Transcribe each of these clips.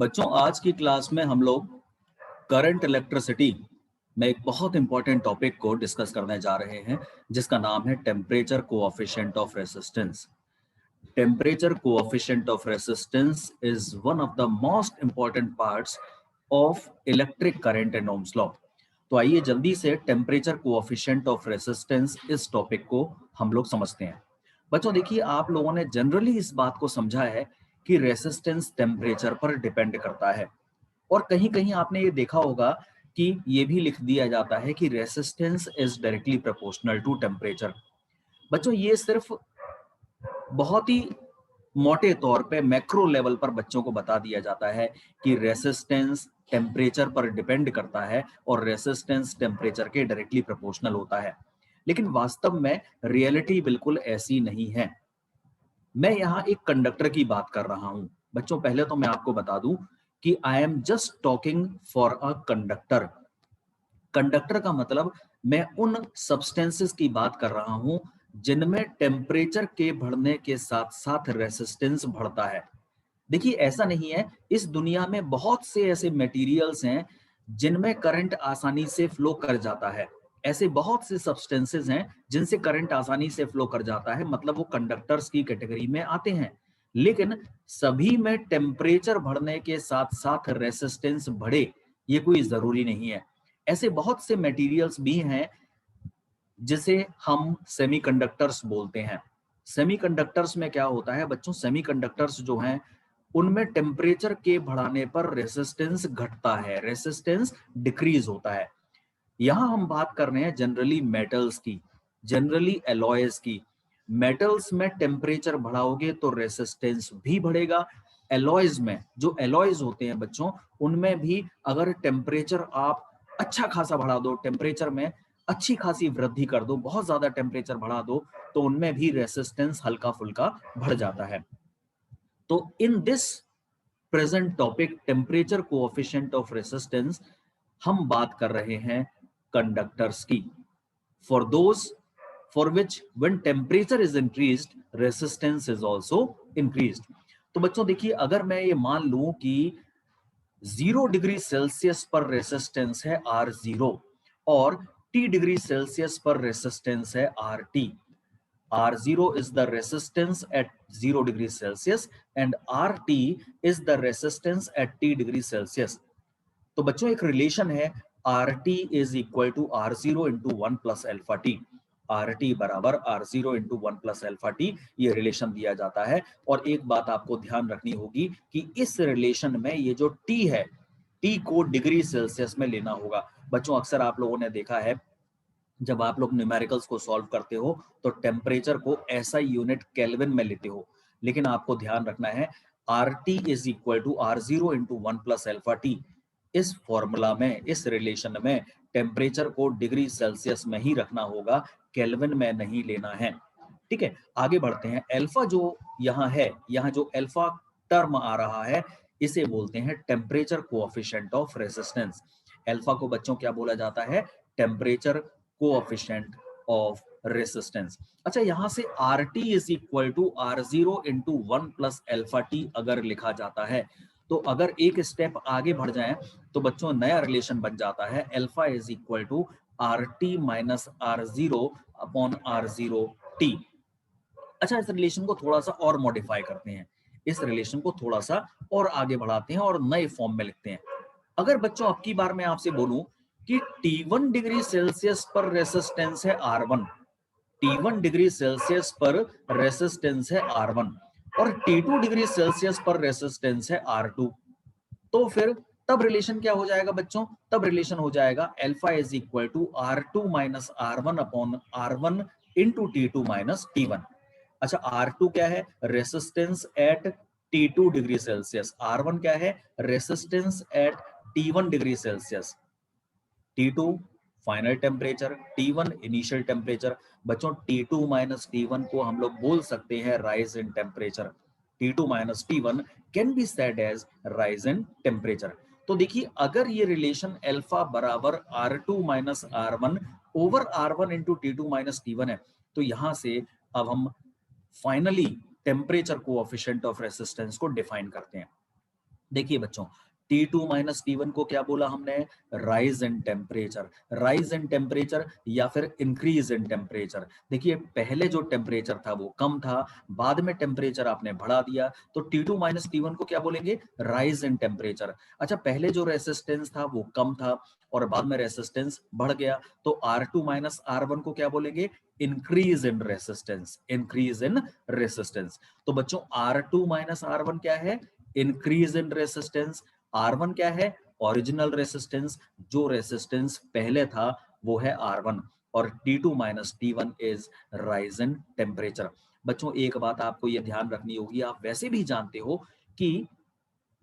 बच्चों, आज की क्लास में हम लोग करंट इलेक्ट्रिसिटी में एक बहुत इंपॉर्टेंट टॉपिक को डिस्कस करने जा रहे हैं, जिसका नाम है temperature coefficient of resistance. Temperature coefficient of resistance is one of the most important parts of electric current and Ohm's law. तो आइए जल्दी से टेम्परेचर कोएफिशिएंट ऑफ रेसिस्टेंस इस टॉपिक को हम लोग समझते हैं। बच्चों देखिए, आप लोगों ने जनरली इस बात को समझा है कि रेसिस्टेंस टेम्परेचर पर डिपेंड करता है, और कहीं कहीं आपने ये देखा होगा कि ये भी लिख दिया जाता है कि resistance is directly proportional to temperature. बच्चों ये सिर्फ बहुत ही मोटे तौर पे मैक्रो लेवल पर बच्चों को बता दिया जाता है कि रेसिस्टेंस टेम्परेचर पर डिपेंड करता है और रेसिस्टेंस टेम्परेचर के डायरेक्टली प्रोपोर्शनल होता है। लेकिन वास्तव में रियलिटी बिल्कुल ऐसी नहीं है। मैं यहाँ एक कंडक्टर की बात कर रहा हूं। बच्चों पहले तो मैं आपको बता दूं कि I am just talking for a conductor. Conductor का मतलब मैं उन सब्सटेंसेस की बात कर रहा हूं जिनमें टेम्परेचर के बढ़ने के साथ साथ रेसिस्टेंस बढ़ता है। देखिए ऐसा नहीं है, इस दुनिया में बहुत से ऐसे मटेरियल्स हैं जिनमें करंट आसानी से फ्लो कर जाता है। ऐसे बहुत से सब्सटेंसेस हैं जिनसे करंट आसानी से फ्लो कर जाता है, मतलब वो कंडक्टर्स की कैटेगरी में आते हैं। लेकिन सभी में टेम्परेचर बढ़ने के साथ साथ रेसिस्टेंस बढ़े, ये कोई जरूरी नहीं है। ऐसे बहुत से मटेरियल्स भी हैं जिसे हम सेमीकंडक्टर्स बोलते हैं। सेमीकंडक्टर्स में क्या होता है बच्चों, सेमीकंडक्टर्स जो हैं उनमें टेम्परेचर के बढ़ाने पर रेसिस्टेंस घटता है, रेसिस्टेंस डिक्रीज होता है। यहां हम बात कर रहे हैं जनरली मेटल्स की, जनरली एलॉयज की। मेटल्स में टेम्परेचर बढ़ाओगे तो रेसिस्टेंस भी बढ़ेगा। एलॉयज में, जो एलॉयज होते हैं बच्चों, उनमें भी अगर टेम्परेचर आप अच्छा खासा बढ़ा दो, टेम्परेचर में अच्छी खासी वृद्धि कर दो, बहुत ज्यादा टेम्परेचर बढ़ा दो, तो उनमें भी रेसिस्टेंस हल्का फुल्का बढ़ जाता है। तो in this present topic temperature coefficient of resistance, हम बात कर रहे हैं कंडक्टर्स की। For those for which when temperature is increased resistance is also increased. तो बच्चों देखिए, अगर मैं ये मान लूं कि 0 डिग्री सेल्सियस पर रेसिस्टेंस है R0 और T डिग्री सेल्सियस पर रेसिस्टेंस है RT। R0 is the resistance at 0 degree Celsius and RT is the resistance at T degree Celsius। तो बच्चों एक रिलेशन है, RT is equal to R0 into 1 plus alpha T। RT बराबर R0 into 1 plus alpha T, ये relation दिया जाता है। और एक बात आपको ध्यान रखनी होगी कि इस रिलेशन में ये जो T है, T को डिग्री सेल्सियस में लेना होगा। बच्चों अक्सर आप लोगों ने देखा है, जब आप लोग न्यूमेरिकल्स को सॉल्व करते हो तो टेम्परेचर को ऐसा यूनिट केल्विन में लेते हो, लेकिन आपको ध्यान रखना है RT is equal to R0 into 1 plus alpha T. इस फॉर्मूला में, इस रिलेशन में टेम्परेचर को डिग्री सेल्सियस में ही रखना होगा, केल्विन में नहीं लेना है। ठीक है, आगे बढ़ते हैं। एल्फा जो यहाँ है, यहाँ जो एल्फा टर्म आ रहा है, इसे बोलते हैं temperature coefficient of resistance. Alpha को बच्चों क्या बोला जाता है? Temperature coefficient of resistance. अच्छा, यहां से RT is equal to R0 into 1 plus alpha T अगर लिखा जाता है, तो अगर एक स्टेप आगे बढ़ जाएं तो बच्चों नया रिलेशन बन जाता है, alpha is equal to RT minus R0 upon R0 T. अच्छा, इस रिलेशन को थोड़ा सा और मॉडिफाई करते हैं, इस रिलेशन को थोड़ा सा और आगे बढ़ाते हैं और नए फॉर्म में लिखते हैं। अगर बच्चों आपकी बार मैं आपसे बोलूं कि T1 डिग्री सेल्सियस पर रेसिस्टेंस है R1, T1 डिग्री सेल्सियस पर रेसिस्टेंस है R1 और T2 डिग्री सेल्सियस पर रेसिस्टेंस है R2, तो फिर तब रिलेशन क्या हो जाएगा बच्चों? तब रिलेशन हो जाएगा alpha is equal to R2 minus R1 upon R1 into T2 minus T1। अच्छा, R2 क्या है? Resistance eight T2 degree Celsius. R1 क्या है? Resistance at T1 degree Celsius. T2 final temperature, T1 initial temperature. बच्चों T2 minus T1 को हम लोग बोल सकते हैं rise in temperature. T2 minus T1 can be said as rise in temperature. तो देखिए, अगर ये रिलेशन अल्फा बराबर R2 minus R1 over R1 into T2 minus T1 है, तो यहां से अब हम finally temperature coefficient of resistance को डिफाइन करते हैं। देखिए बच्चों, T2 माइनस T1 को क्या बोला हमने? Rise in temperature. Rise in temperature या फिर इंक्रीज इन टेम्परेचर। देखिए पहले जो टेम्परेचर था वो कम था, बाद में टेम्परेचर आपने बढ़ा दिया, तो T2 माइनस T1 को क्या बोलेंगे? Rise in temperature. अच्छा, पहले जो रेसिस्टेंस था वो कम था और बाद में रेसिस्टेंस बढ़ गया, तो R2 माइनस R1 को क्या बोलेंगे? Increase in resistance. Increase in resistance. तो बच्चों R2 माइनस R1 क्या है? Increase in resistance. R1 क्या है? Original resistance. जो रेसिस्टेंस पहले था वो है R1 और T2 minus T1 is rise in temperature. बच्चों एक बात आपको ये ध्यान रखनी होगी, आप वैसे भी जानते हो कि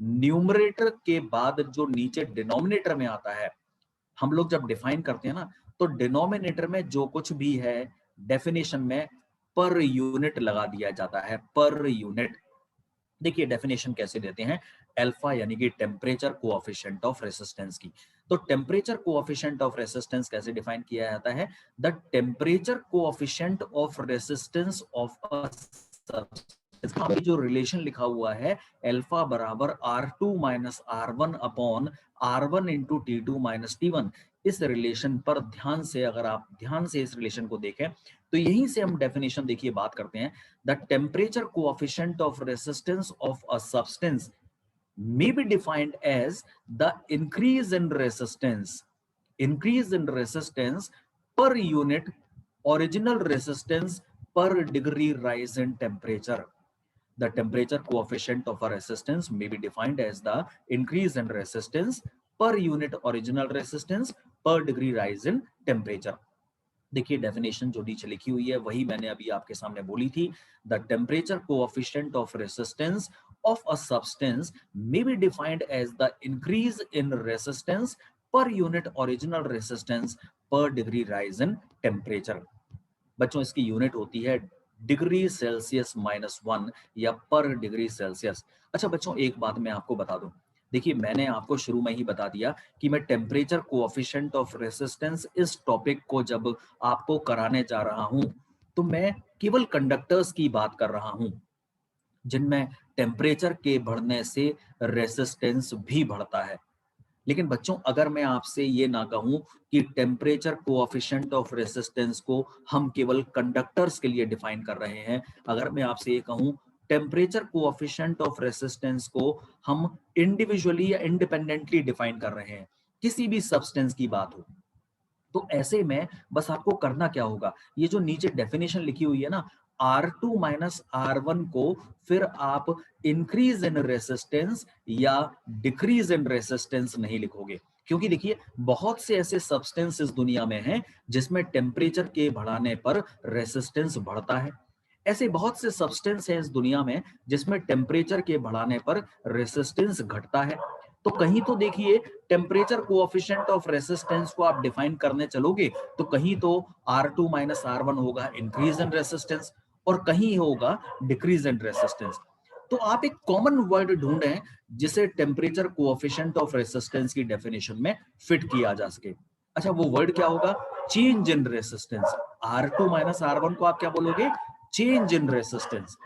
न्यूमरेटर के बाद जो नीचे डिनोमिनेटर में आता है, हम लोग जब डिफाइन करते हैं ना, तो डिनोमिनेटर में जो कुछ भी है डेफिनेशन में पर यूनिट लगा दिया जाता है, पर यूनिट। देखिए डेफिनेशन कैसे देते हैं, अल्फा यानी कि टेम्परेचर कोएफिशिएंट ऑफ रेसिस्टेंस की। तो टेम्परेचर कोएफिशिएंट ऑफ रेसिस्टेंस कैसे डिफाइन किया जाता है? The temperature coefficient of resistance of a substance. जो रिलेशन लिखा हुआ है अल्फा बराबर R2 minus R1 upon R1 into T2 minus T1, इस रिलेशन पर ध्यान से, अगर आप ध्यान से इस रिलेशन को देखें तो यहीं से हम डेफिनेशन देखिए बात करते हैं। The temperature coefficient of resistance of a substance may be defined as the increase in resistance per unit original resistance per degree rise in temperature. The temperature coefficient of a resistance may be defined as the increase in resistance per unit original resistance per degree rise in temperature. देखिए definition जो नीचे लिखी हुई है वही मैंने अभी आपके सामने बोली थी। The temperature coefficient of resistance of a substance may be defined as the increase in resistance per unit original resistance per degree rise in temperature. बच्चों इसकी यूनिट होती है डिग्री सेल्सियस -1 या पर डिग्री सेल्सियस। अच्छा बच्चों एक बात मैं आपको बता दूं, देखिए मैंने आपको शुरू में ही बता दिया कि मैं टेम्परेचर कोएफिशिएंट ऑफ रेसिस्टेंस इस टॉपिक को जब आपको कराने जा रहा हूं तो मैं केवल कंडक्टर्स की बात कर रहा हूं जिनमें टेम्परेचर के बढ़ने से रेसिस्टेंस भी बढ़ता है। लेकिन बच्चों अगर मैं आपसे ये ना कहूं कि टेम्परेचर कोएफिशिएंट ऑफ रेसिस्टेंस को हम केवल कंडक्टर्स के लिए डिफाइन कर रहे हैं, अगर मैं आपसे ये कहूं टेम्परेचर कोएफिशिएंट ऑफ रेसिस्टेंस को हम इंडिविजुअली या इंडिपेंडेंटली डिफाइन कर रहे हैं, किसी भी सब्सटेंस की बात हो, तो ऐसे में बस आपको करना क्या होगा, ये जो नीचे डेफिनेशन लिखी हुई है ना, R2 माइनस R1 को फिर आप इंक्रीज इन रेसिस्टेंस या डिक्रीज इन रेसिस्टेंस नहीं लिखोगे, क्योंकि देखिए बहुत से ऐसे सब्सटेंस इस दुनिया में हैं जिसमें टेम्परेचर के बढ़ाने पर रेसिस्टेंस बढ़ता है। ऐसे बहुत से सब्सटेंस हैं इस दुनिया में जिसमें टेम्परेचर के बढ़ाने पर रेसिस्टेंस घटता है। तो कहीं तो देखिए टेम्परेचर कोएफिशिएंट ऑफ रेसिस्टेंस को आप डिफाइन करने चलोगे तो कहीं तो R2 माइनस R1 होगा इंक्रीज इन रेसिस्टेंस और कहीं होगा डिक्रीज इन रेसिस्टेंस। तो आप एक कॉमन वर्ड ढूंढें जिसे टेम्परेचर कोएफिशिएंट ऑफ रेसिस्टेंस की डेफिनेशन में फिट किया जा सके। अच्छा वो वर्ड क्या होगा? Change in resistance. R2 minus R1 को आप क्या बोलोगे? Change in resistance.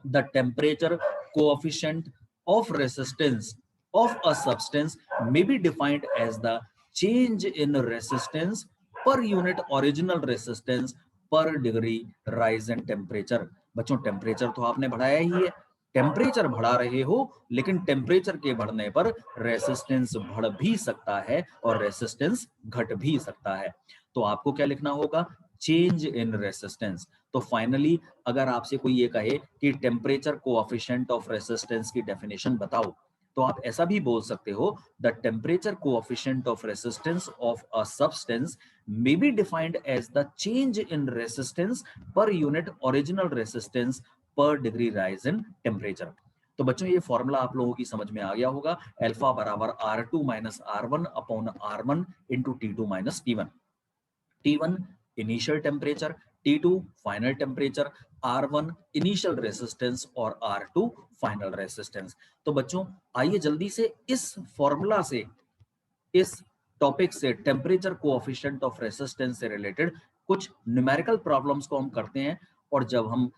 The temperature coefficient of resistance of a substance may be defined as the change in resistance per unit original resistance per degree rise in temperature। बच्चों temperature तो आपने बढ़ाया ही है, temperature बढ़ा रहे हो, लेकिन टेम्परेचर के बढ़ने पर रेसिस्टेंस बढ़ भी सकता है और रेसिस्टेंस घट भी सकता है। तो आपको क्या लिखना होगा? Change in resistance. तो फाइनली अगर आपसे कोई ये कहे कि टेम्परेचर कोएफिशिएंट ऑफ रेसिस्टेंस की डेफिनेशन बताओ, तो आप ऐसा भी बोल सकते हो, the temperature coefficient of resistance of a substance may be defined as the change in resistance per unit original resistance per degree rise in temperature। तो बच्चों ये फॉर्मूला आप लोगों की समझ में आ गया होगा, अल्फा बराबर R2 minus R1 upon R1 into T2 minus T1। T1 initial temperature, T2 final temperature, R1 initial resistance और R2 फाइनल रेसिस्टेंस। तो बच्चों आइए जल्दी से इस फॉर्मूला से, इस टॉपिक से, टेम्परेचर कोएफिशिएंट ऑफ रेसिस्टेंस से रिलेटेड कुछ न्यूमेरिकल प्रॉब्लम्स को हम करते हैं। और जब हम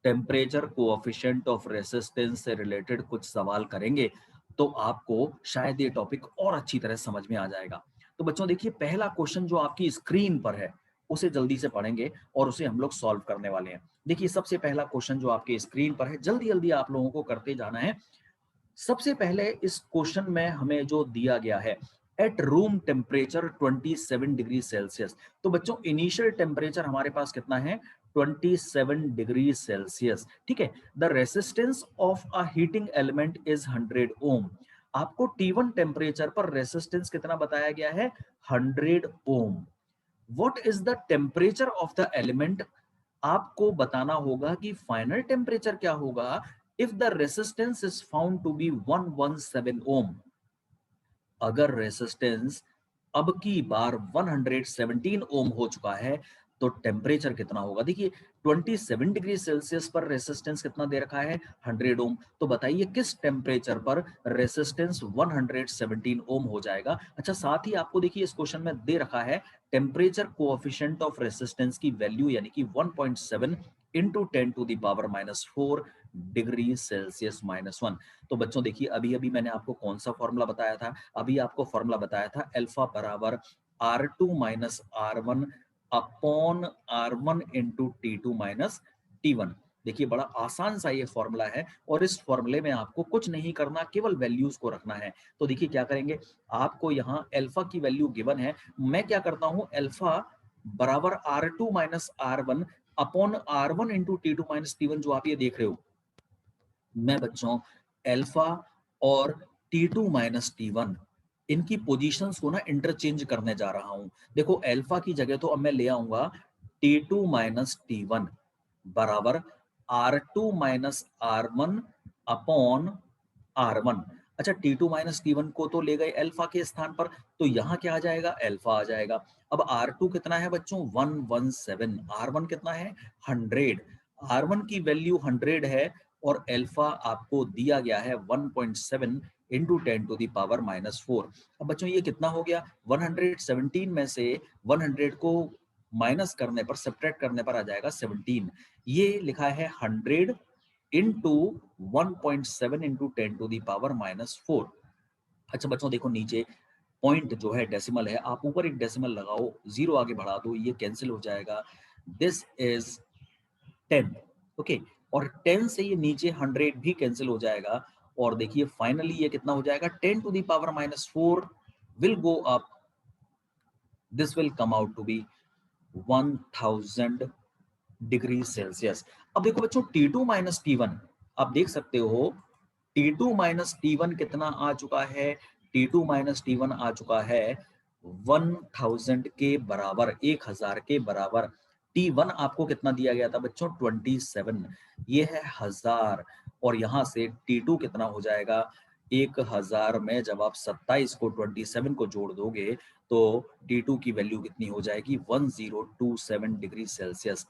टेम्परेचर कोएफिशिएंट ऑफ रेसिस्टेंस से रिलेटेड कुछ सवाल करेंगे तो आपको शायद ये टॉपिक और अच्छी तरह समझ में आ जाएगा। तो बच्चों देखिए, पहला क्वेश्चन जो आपकी स्क्रीन पर है उसे जल्दी से पढ़ेंगे और उसे हम लोग सॉल्व करने वाले हैं। देखिए, सबसे पहला क्वेश्चन जो आपके स्क्रीन पर है, जल्दी जल्दी आप लोगों को करते जाना है। सबसे पहले इस क्वेश्चन में हमें जो दिया गया है, at room temperature 27 degree Celsius. तो बच्चों इनिशियल टेम्परेचर हमारे पास कितना है, 27 डिग्री सेल्सियस। ठीक है। The resistance of a heating element is 100 ओम। आपको T1 टेम्परेचर पर रेसिस्टेंस कितना बताया गया है, 100 ohm. What is the temperature of the element, आपको बताना होगा कि फाइनल टेम्परेचर क्या होगा if the resistance is found to be 117 ohm. अगर रेसिस्टेंस अब की बार 117 ओम हो चुका है तो टेम्परेचर कितना होगा। देखिए, 27 डिग्री सेल्सियस पर रेसिस्टेंस कितना दे रखा है, 100 ओम। तो बताइए किस टेम्परेचर पर रेसिस्टेंस 117 ओम हो जाएगा। अच्छा, साथ ही आपको देखिए इस क्वेश्चन में दे रखा है टेम्परेचर कोएफिशिएंट ऑफ रेसिस्टेंस की वैल्यू, यानी कि 1.7 इंटू 10⁻⁴ डिग्री सेल्सियस -1। तो बच्चों देखिए, अभी अभी मैंने आपको कौन सा फॉर्मूला बताया था, अभी आपको फॉर्मूला बताया था अल्फा बराबर R2 minus R1 upon R1 into T2 minus T1। देखिए, बड़ा आसान सा ये फॉर्मूला है और इस फॉर्मूले में आपको कुछ नहीं करना, केवल वैल्यूज को रखना है। तो देखिए क्या करेंगे, आपको यहाँ अल्फा की वैल्यू गिवन है, मैं क्या करता हूँ, अल्फा बराबर R2 minus R1 upon R1 into T2 minus T1 जो आप ये देख रहे हो, मैं बच्चों अल्फा और T2 माइनस T1 इनकी पोजीशंस को ना इंटरचेंज करने जा रहा हूं। देखो, अल्फा की जगह तो अब मैं ले आऊंगा T2 माइनस T1 बराबर R2 minus R1 upon R1। अच्छा, T2 माइनस T1 को तो ले गए अल्फा के स्थान पर, तो यहाँ क्या आ जाएगा, अल्फा आ जाएगा। अब R2 कितना है बच्चों, 117। R1 कितना है, 100। R1 की वैल्यू 100 है और अल्फा आपको दिया गया है 1.7 इंटू 10⁻⁻⁴। अब बच्चों ये कितना हो गया, 117 में से 100 को माइनस करने पर, सब्ट्रैक्ट करने पर आ जाएगा 17। ये लिखा है 100 इंटू 1.7 इंटू 10⁻⁻⁴। अच्छा बच्चों देखो, नीचे पॉइंट जो है डेसिमल है, आप ऊपर एक डेसिमल लगाओ, जीरो आगे बढ़ा दो, ये कैंसिल हो जाएगा। This is 10। ओके, और 10 से ये नीचे 100 भी कैंसिल हो जाएगा और देखिए फाइनली ये कितना हो जाएगा, 10⁻⁻⁴ will go up, this will come out to be 1000 degree Celsius. अब देखो बच्चों, T2 माइनस T1 आप देख सकते हो, T2 माइनस T1 कितना आ चुका है, T2 माइनस T1 आ चुका है 1000 के बराबर, 1000 के बराबर। T1 आपको कितना दिया गया था बच्चों, 27, ये है 1000। और यहां से T2 कितना हो जाएगा, 1000 में जब आप 27 को 27 को जोड़ दोगे तो T2 की वैल्यू कितनी हो जाएगी, 1027 डिग्री सेल्सियस।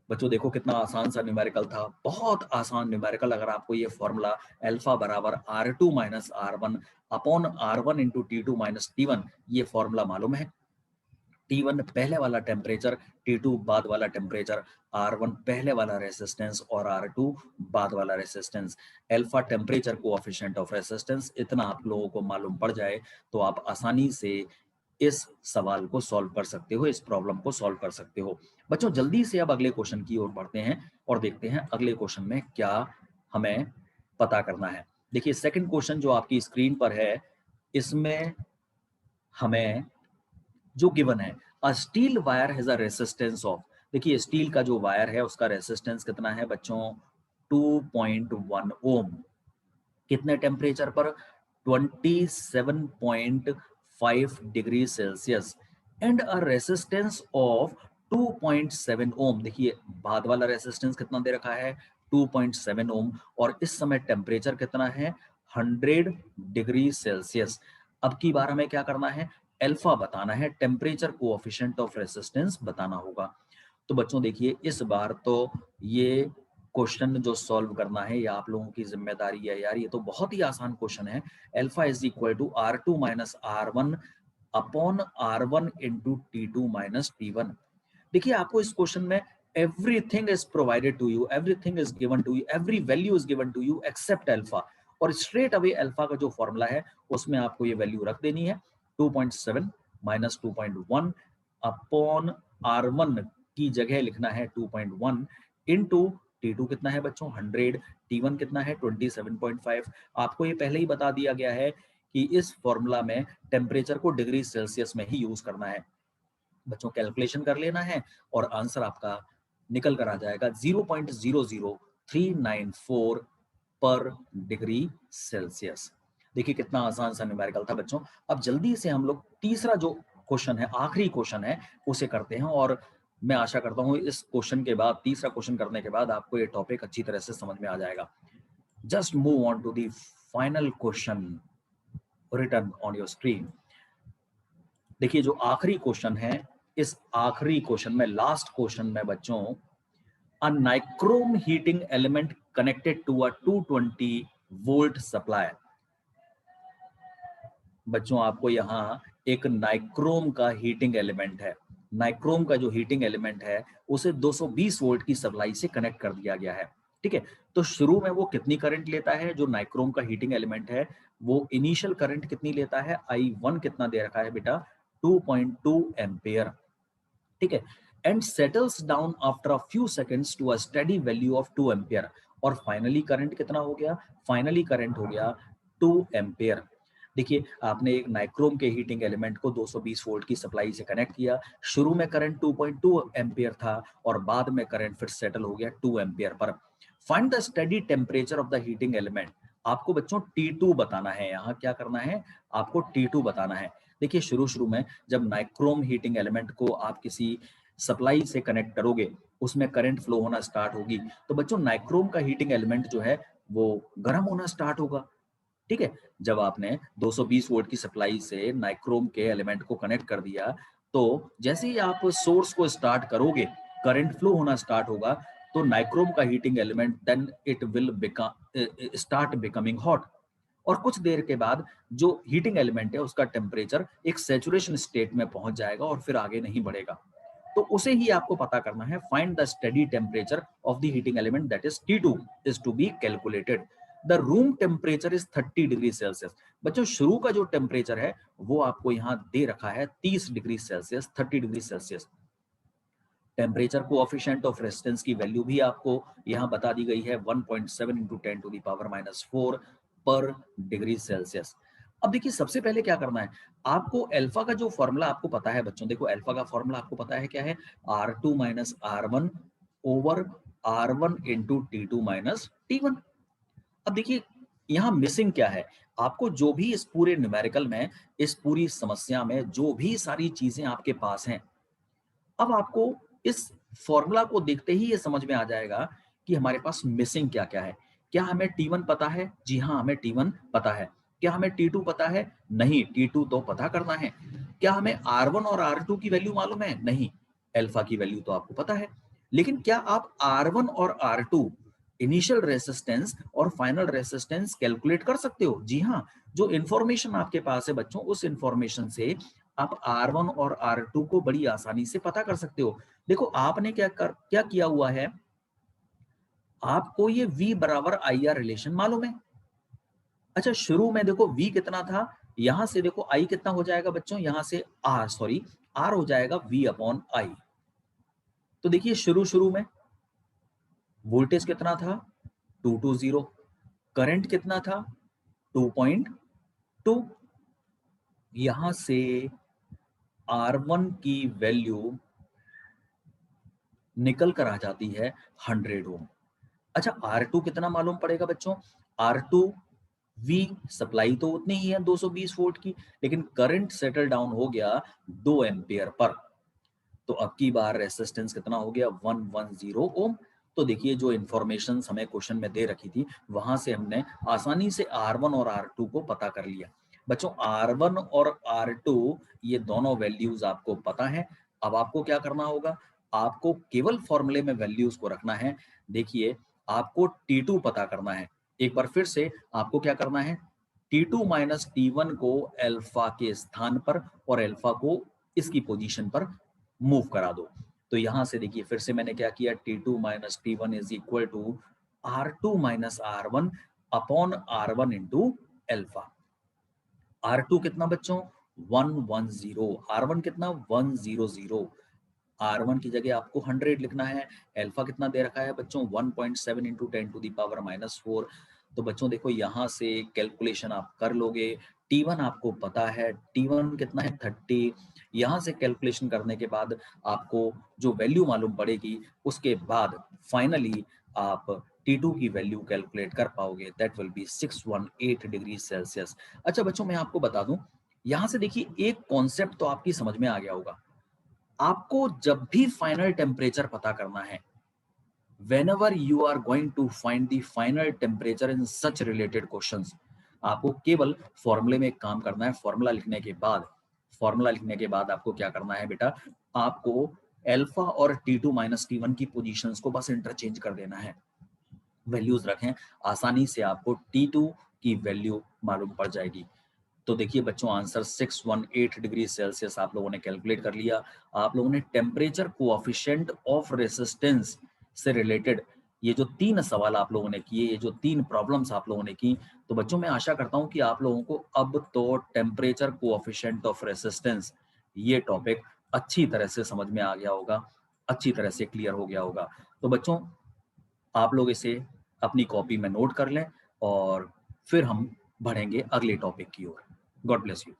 बच्चों देखो कितना आसान सा न्यूमेरिकल था, बहुत आसान न्यूमेरिकल। अगर आपको ये फॉर्मूला अल्फा बराबर R2 minus R1 upon R1 into T2 minus T1 ये फॉर्मूला मालूम है, T1 पहले वाला टेम्परेचर, T2 बाद वाला टेम्परेचर, R1 पहले वाला रेसिस्टेंस और R2 बाद वाला resistance. Alpha temperature coefficient of resistance, इतना आप लोगों को मालूम पड़ जाए तो आप आसानी से इस सवाल को सॉल्व कर सकते हो, इस प्रॉब्लम को सॉल्व कर सकते हो। बच्चों जल्दी से अब अगले क्वेश्चन की ओर बढ़ते हैं और देखते हैं अगले क्वेश्चन में क्या हमें पता करना है। देखिए सेकंड क्वेश्चन जो आपकी स्क्रीन पर है, इसमें हमें जो गिवन है, a steel wire has a resistance of, देखिए स्टील का जो वायर है उसका रेसिस्टेंस कितना है बच्चों, 2.1 ओम। कितने टेम्परेचर पर, 27.5 degree Celsius and a resistance of 2.7 ओम। देखिए बाद वाला रेसिस्टेंस कितना दे रखा है, 2.7 ओम, और इस समय टेम्परेचर कितना है, 100 डिग्री सेल्सियस। अब की बार हमें क्या करना है, अल्फा बताना है, टेम्परेचर कोएफिशिएंट ऑफ रेसिस्टेंस बताना होगा। तो बच्चों देखिए इस बार तो ये क्वेश्चन जो सॉल्व करना है ये आप लोगों की जिम्मेदारी है यार, ये तो बहुत ही आसान क्वेश्चन है। Alpha is equal to R2 minus R1 upon R1 into T2 minus T1। देखिए आपको इस क्वेश्चन में everything is provided to you, everything is given to you, every value is given to you except alpha. और straight away alpha का जो formula है उसमें आपको ये वैल्यू रख देनी है 2.7 माइनस 2.1 अपॉन R1 की जगह लिखना है 2.1 इनटू T2 कितना है बच्चों 100, T1 कितना है 27.5। आपको ये पहले ही बता दिया गया है कि इस फॉर्मूला में टेम्परेचर को डिग्री सेल्सियस में ही यूज करना है। बच्चों कैलकुलेशन कर लेना है और आंसर आपका निकल कर आ जाएगा 0.00394 पर डिग्री सेल्सियस। देखिए कितना आसान सा न्यूमेरिकल था बच्चों। अब जल्दी से हम लोग तीसरा जो क्वेश्चन है, आखिरी क्वेश्चन है, उसे करते हैं और मैं आशा करता हूं इस क्वेश्चन के बाद, तीसरा क्वेश्चन करने के बाद आपको ये टॉपिक अच्छी तरह से समझ में आ जाएगा। Just move on to the final question written on your screen. देखिए जो आखिरी क्वेश्चन है, इस आखिरी क्वेश्चन में, लास्ट क्वेश्चन में बच्चों, a nichrome heating element connected to a 220 volt supply. बच्चों आपको यहां एक नाइक्रोम का हीटिंग एलिमेंट है, नाइक्रोम का जो हीटिंग एलिमेंट है उसे 220 वोल्ट की सप्लाई से कनेक्ट कर दिया गया है। ठीक है, तो शुरू में वो कितनी करंट लेता है? जो नाइक्रोम का हीटिंग एलिमेंट है वो इनिशियल करंट कितनी लेता है? I1 कितना दे रखा है बेटा? 2.2 एम्पियर। ठीक है, and settles down after a few seconds to a steady value of 2 ampere. और फाइनली करंट कितना हो गया? फाइनली करंट हो गया 2 एम्पियर। देखिए आपने एक नाइक्रोम के हीटिंग एलिमेंट को 220 वोल्ट की सप्लाई से कनेक्ट किया। शुरू में करंट 2.2 एम्पियर था और बाद में करंट फिर सेटल हो गया 2 ampere per. Find the steady temperature of the heating element. आपको बच्चों T2 बताना है। यहाँ क्या करना है? आपको T2 बताना है। देखिए शुरू में जब नाइक्रोम हीटिंग एलिमेंट को आप किसी सप्लाई से कनेक्ट करोगे, उसमें करंट फ्लो होना स्टार्ट होगी, तो बच्चों नाइक्रोम का हीटिंग एलिमेंट जो है वो गर्म होना स्टार्ट होगा। ठीक है, जब आपने 220 वोल्ट की सप्लाई से नाइक्रोम के एलिमेंट को कनेक्ट कर दिया, तो जैसे ही आप सोर्स को स्टार्ट करोगे, करंट फ्लो होना स्टार्ट होगा, तो नाइक्रोम का heating element then it will start becoming hot. और कुछ देर के बाद जो हीटिंग एलिमेंट है उसका टेम्परेचर एक सैचुरेशन स्टेट में पहुंच जाएगा और फिर आगे नहीं बढ़ेगा। तो उसे ही आपको पता करना है। Find the steady temperature of the heating element that is T2 is to be calculated. The room temperature is 30 degree Celsius. बच्चों शुरू का जो टेम्परेचर है वो आपको यहाँ दे रखा है 30 degree Celsius, 30 degree Celsius. Temperature coefficient of resistance की वैल्यू भी आपको यहाँ बता दी गई है 1.7 इंटू 10 टू द पावर -4 पर डिग्री सेल्सियस। अब देखिए सबसे पहले क्या करना है, आपको अल्फा का जो फॉर्मूला आपको पता है बच्चों, देखो अल्फा का फॉर्मूला आपको पता है क्या है? R2 minus R1 over R1 into T2 minus T1। अब देखिए यहाँ मिसिंग क्या है? आपको जो भी इस पूरे न्यूमेरिकल में, इस पूरी समस्या में जो भी सारी चीजें आपके पास हैं, अब आपको इस फॉर्मूला को देखते ही ये समझ में आ जाएगा कि हमारे पास मिसिंग क्या-क्या है। क्या हमें T1 पता है? जी हाँ, हमें T1 पता है। क्या हमें T2 पता है? नहीं, T2 तो पता करना है। क्या हमें R1 और R2 की वैल्यू मालूम है? नहीं, अल्फा की वैल्यू तो आपको पता है। लेकिन क्या आप R1 और R2 इनिशियल रेजिस्टेंस और फाइनल रेजिस्टेंस कैलकुलेट कर सकते हो? जी हाँ, जो इंफॉर्मेशन आपके पास है बच्चों, उस इंफॉर्मेशन से आप R1 और R2 को बड़ी आसानी से पता कर सकते हो। देखो आपने क्या किया हुआ है, आपको ये V बराबर IR रिलेशन मालूम है। अच्छा शुरू में देखो V कितना था, यहां से देखो I कितना हो जाएगा बच्चों, यहां से R हो जाएगा V अपॉन I। तो देखिए शुरू में वोल्टेज कितना था? 220। करंट कितना था? 2.2। यहां से R1 की वैल्यू निकल कर आ जाती है 100 ओम। अच्छा R2 कितना मालूम पड़ेगा बच्चों? R2 V सप्लाई तो उतनी ही है 220 वोल्ट की, लेकिन करंट सेटल डाउन हो गया 2 एम्पियर पर। तो अब की बार रेजिस्टेंस कितना हो गया? 110 ओम। तो देखिए जो इंफॉर्मेशन हमें क्वेश्चन में दे रखी थी, वहां से हमने आसानी से R1 और R2 को पता कर लिया। बच्चों R1 और R2 ये दोनों वैल्यूज आपको पता है। अब आपको क्या करना होगा? आपको केवल फॉर्मूले में वैल्यूज को रखना है। देखिए आपको T2 पता करना है। एक बार फिर से आपको क्या करना है? T2 माइनस T1 को अल्फा के स्थान पर और अल्फा को इसकी पोजीशन पर मूव करा दो। तो यहां से देखिए फिर से मैंने क्या किया, T2 minus T1 is equal to R2 minus R1 upon R1 into alpha. R2 कितना बच्चों 110, R1 कितना 100, R1 की जगह आपको 100 लिखना है। अल्फा कितना दे रखा है बच्चों 1.7 इंटू 10 टू द पावर -4। तो बच्चों देखो यहाँ से कैलकुलेशन आप कर लोगे। T1 आपको पता है, T1 कितना है 30। यहाँ से कैलकुलेशन करने के बाद आपको जो वैल्यू मालूम पड़ेगी, उसके बाद फाइनली आप T2 की वैल्यू कैलकुलेट कर पाओगे, that will be 618 degree Celsius. अच्छा बच्चों मैं आपको बता दूं, यहाँ से देखिए एक कॉन्सेप्ट तो आपकी समझ में आ गया होगा। आपको जब भी फाइनल टेम्परेचर पता करना है, whenever you are going to find the final temperature in such related questions, आपको केवल फॉर्मूले में एक काम करना है। फॉर्मूला लिखने के बाद आपको क्या करना है बेटा, आपको अल्फा और T2 माइनस T1 की पोजीशंस को बस इंटरचेंज कर देना है, वैल्यूज रखें, आसानी से आपको T2 की वैल्यू मालूम पड़ जाएगी। तो देखिए बच्चों आंसर 618 डिग्री सेल्सियस आप लोगों ने कैलकुलेट कर लिया। आप लोगों ने टेम्परेचर कोएफिशिएंट ऑफ रेसिस्टेंस से रिलेटेड ये जो 3 सवाल आप लोगों ने किए, ये जो 3 प्रॉब्लम्स आप लोगों ने की, तो बच्चों मैं आशा करता हूं कि आप लोगों को अब तो टेम्परेचर कोएफिशिएंट ऑफ रेसिस्टेंस ये टॉपिक अच्छी तरह से समझ में आ गया होगा, अच्छी तरह से क्लियर हो गया होगा। तो बच्चों आप लोग इसे अपनी कॉपी में नोट कर लें और फिर हम बढ़ेंगे अगले टॉपिक की ओर। God bless you.